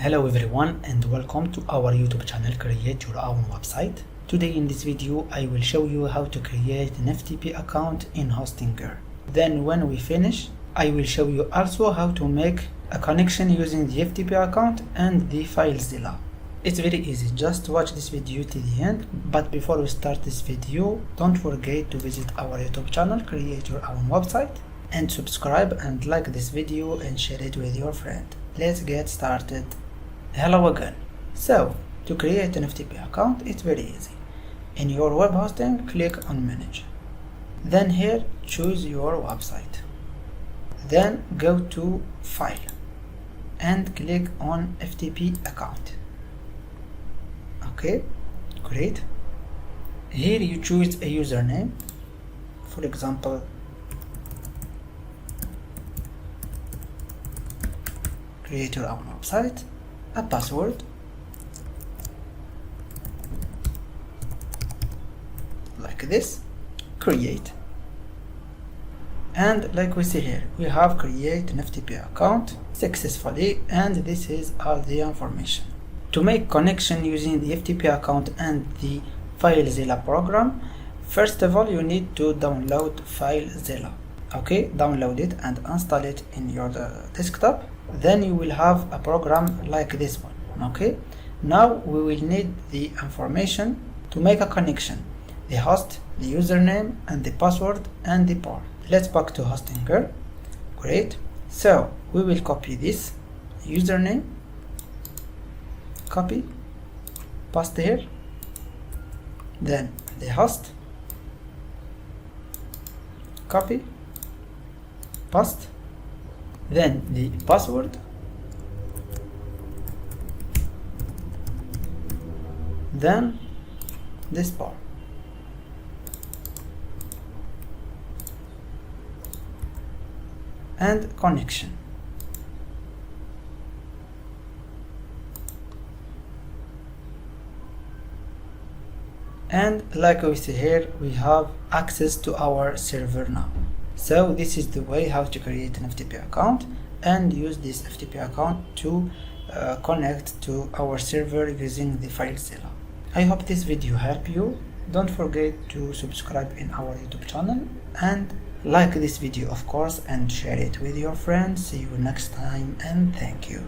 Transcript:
Hello everyone and welcome to our YouTube channel Create Your Own Website. Today in this video I will show you how to create an FTP account in Hostinger. Then when we finish I will show you also how to make a connection using the FTP account and the FileZilla. It's very easy, just watch this video to the end. But before we start this video, don't forget to visit our YouTube channel Create Your Own Website and subscribe and like this video and share it with your friend. Let's get started. Hello again. So, to create an FTP account, it's very easy. In your web hosting, click on Manage. Then here, choose your website. Then go to File and click on FTP account. Okay, great. Here you choose a username. For example, create your own website. A password like this, create, and like we see here we have create an FTP account successfully, and this is all the information. To make connection using the FTP account and the FileZilla program, first of all you need to download FileZilla. Okay, download it and install it in your desktop. Then you will have a program like this one. Okay, now we will need the information to make a connection: the host, the username, and the password and the port. Let's back to Hostinger. Great. So we will copy this username, copy, paste here, then the host, copy, paste, then the password, then this part, and connection. And like we see here, we have access to our server now. So this is the way how to create an FTP account and use this FTP account to connect to our server using the FileZilla. I hope this video helped you. Don't forget to subscribe in our YouTube channel and like this video of course, and share it with your friends. See you next time and thank you.